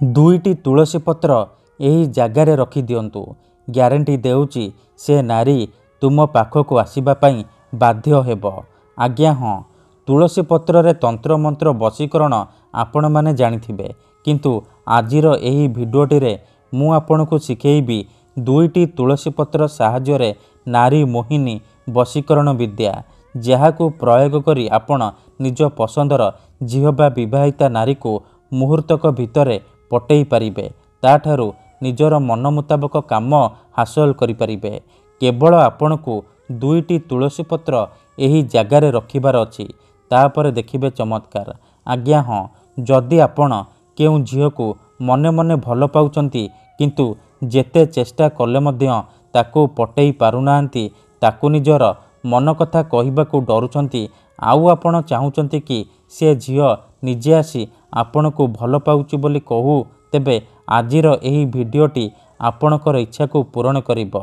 दुईटी तुलसी पत्र यही जगार रखिदिंतु। ग्यारंटी देउची से नारी तुम पाखक आसवाई बाध्य हेब। आज्ञा हाँ, तुलसी पत्र रे तंत्र मंत्र वशीकरण आपण माने जानिथिबे, किंतु आजिर एही भिडियोटी रे मु आपनकु शिखेइबी दुईटी तुलसी पत्र साहाय्य रे नारी मोहिनी वशीकरण विद्या, जहाकु प्रयोग करी आपण निज पसंदर झील बा विवाहिता नारी को मुहूर्तक भितरे पटई पारिबे, ताठारु निजर मन मुताबक काम हासिल करि पारिबे। केवल आपनकु दुईटी तुलसी पत्र एही जगार रखिबार अछि, तापर देखिबे चमत्कार। आज्ञा हाँ, जदि आपण केउ झील को मने मने भल पाउचंती किंतु जेते चेष्टा कले मध्य ताकू पटई पारुनांती, ताकू निजर मन कथा कहिबाकू डरुचंती, आउ आपण चाहुचंती कि से झील निजे आसी आपनकु भल पाउची बोली कहू, तेबे आजिर एही भिडियोटी आपणकर इच्छा को पूरण करिब।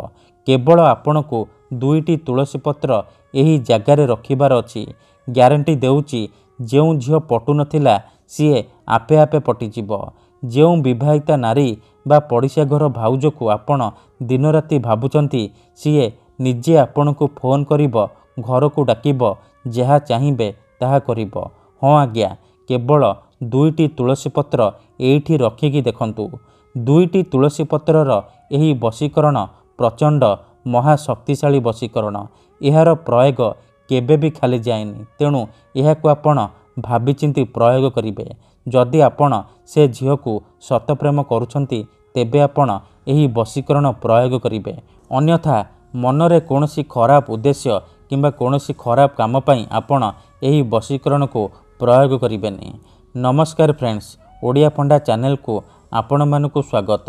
केवल आपनकु दुईटी तुलसी पत्र एही जगार रखिबार अछि। ग्यारंटी देउची जेउ झील पटु नथिला सीए आपे आपे पटिजिब। जेउ विवाहिता नारी बा पड़िशा घर भाउज को आपण दिन राति भाबुचंती, सीए निजे आपनकु फोन करिब, घर को डाकिब, जहा चाहिबे ताहा करिब। हाँ आज्ञा, केवल दुईटी तुलसी पत्र एठी रखिकी देखंतु। दुईटी तुलसी पत्रर एही वशीकरण प्रचंड महाशक्तिशाली वशीकरण। एहार प्रयोग केबे भी खाली जाएनी, तेणु एहाकु आपण भाबिचिंती प्रयोग करिबे। जदि आपण से झील को सतप्रेम करुछंती, तेबे आपण एही वशीकरण प्रयोग करिबे। अन्यथा मनरे कोनोसी खराब उद्देश्य किंबा कोनोसी खराब काम पई आपण एही वशीकरण को प्रयोग करिबेनी। नमस्कार फ्रेंड्स, ओडिया फंडा चैनल को आपण मानकु स्वागत।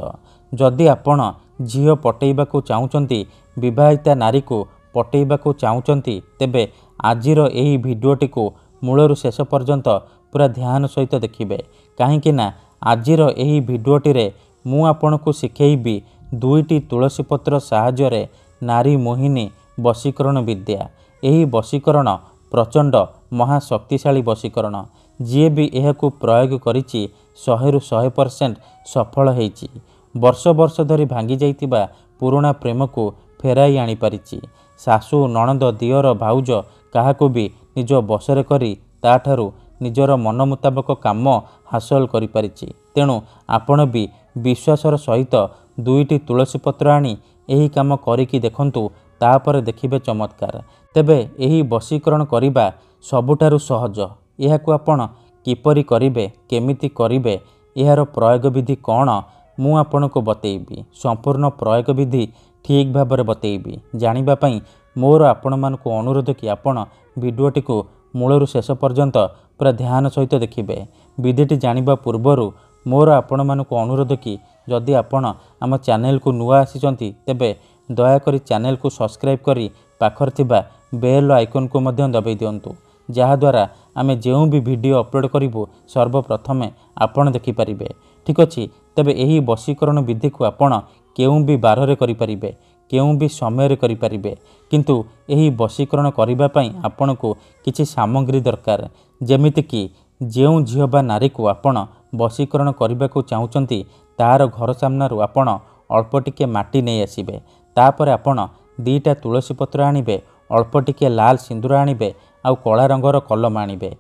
जदि आपण झील पटेइबाकू चाहुचंती, विवाहिता नारी को पटेइबाकू चाहुचंती, तेबे आजिर एही भिडियोटी को मूलरु शेष पर्यंत पूरा ध्यान सहित देखिबे, काहेकि ना आजिर एही भिडियोटी रे मु आपनकु शिखेइबी दुईटी तुलसी पत्र साहाय्य रे नारी मोहिनी वशीकरण विद्या। एही वशीकरण प्रचंड महाशक्तिशाली वशीकरण। जी भी एहाकु प्रयोग करिछि 100% सफल हेइछि। वर्ष वर्ष धरी भांगी जाइतिबा पुराणा प्रेम को फेराई आनी पारिछि। सासू नणंद दियर भाउज काहाकु भी निज बसरे करी ताठारु निजर मन मुताबक काम हासिल करि पारिछि। तेणु आपण भी विश्वासर सहित दुईटी तुलसी पत्र आनी एही काम करिकी देखंतु, तापर देखिबे चमत्कार। तेबे एही वशीकरण करिबा सबुठारु सहज। एहाकु आपण किपरि करिबे, केमिति करिबे, एहार प्रयोग विधि कौन, मु आपनको बतेइबी। संपूर्ण प्रयोग विधि ठीक भाबरे बतेइबी। जानिबा पई मोर आपण मानको अनुरोध कि आपण भिडियोटी को मूलरु शेष पर्यंत पूरा ध्यान सहित देखिबे। विधिटी जानिबा पूर्वरु मोर आपण मानको अनुरोध कि जदि आपण आम चैनल को नुआ आसीचंती, तेबे दया करी चैनल को सब्सक्राइब करी पाखर थिबा बेल आइकन को मध्य दबाई दियंतु, जहा द्वारा आमे जेउ भी वीडियो अपलोड करिवु सर्वप्रथमे आपण देखि परिबे। ठीक अछि, तबे एही वशीकरण विधि को आपण केउ भी बाररे करि परिबे, केउ भी समय रे करि परिबे, किंतु एही वशीकरण करिबा पई आपनको किछि सामग्री दरकार। जेमिति कि जेउ झील बा नारी को आपण वशीकरण करिबा को चाहुचंती, तार घर सामनारु आपण अल्प टिके माटी नै आसीबे। तापर आपण दीटा तुलसी पत्र आनिबे, अल्प टिके लाल सिंदूर आनिबे, आउ कला रंगर कलम आनिबे।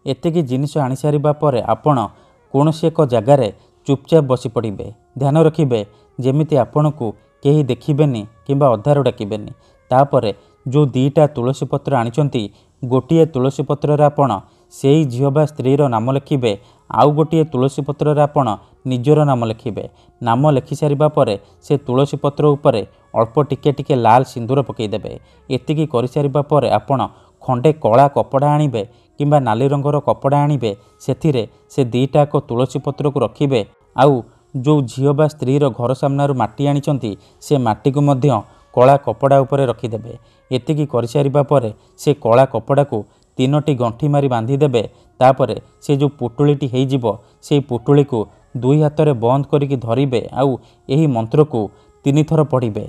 एतिकी जिनिस आनि सारिबा परे आपण कोनोसी एक जगार चुपचाप बसी पड़िबे। ध्यान रखिबे जेमिति आपनकु केही देखिबेनी किंबा अधार डाकिबेनी। तापरे जो दीटा तुलसी पत्र आनिचंती, गोटिए तुलसी पत्र रे आपण सेई झील बा स्त्रीर नाम लिखिबे, आउ गोटिए तुलसी पत्र रे आपण निजर नाम लिखिबे। नाम लिखि सारिबा परे से तुलसी पत्र उपरे अल्प टिके टिके लाल सिंदूर पकई देबे। एतिकी करि सारिबा परे आपण खंडे कला कपड़ा आनिबे किंबा नाली रंगर कपड़ा आनिबे, सेथिरे से दीटा को तुलसी पत्र को रखिबे, आउ जो झील बा स्त्रीर घर सामनारु माटी आनिचंती, से माटी को मध्य कला कपड़ा उपरे रखिदेबे। एतिकी करि सारिबा परे से कला कपड़ा को 3टी गंठी मारी बांधी देबे। तापरे से जो पुटुलीटी हेइ जिवो, से पुटुली को 2 हाथ बंद करिकी धरिबे, आउ एही मंत्र को 3 थर पढ़िबे।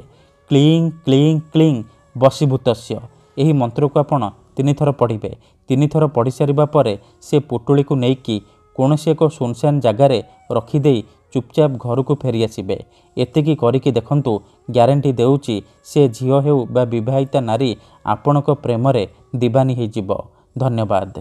क्लीं क्लीं क्लीं वशीभूतस्य। एही मंत्र को आपण 3 थर पढ़िबे। 3 थर पढ़ी सारिबा परे से पुटुली को नेइकी कोनोसी एक सुनसान जगार रखिदेई ଚୁପଚାପ ଘରକୁ ଫେରି ଆସିବେ। ଏତିକି କରିକି ଦେଖନ୍ତୁ, ଗ୍ୟାରେଣ୍ଟି ଦେଉଛି ସେ ଝିଅ ହେଉ ବା ବିବାହିତା ନାରୀ ଆପଣଙ୍କ ପ୍ରେମରେ ଦିବାନୀ ହୋଇଯିବ। ଧନ୍ୟବାଦ।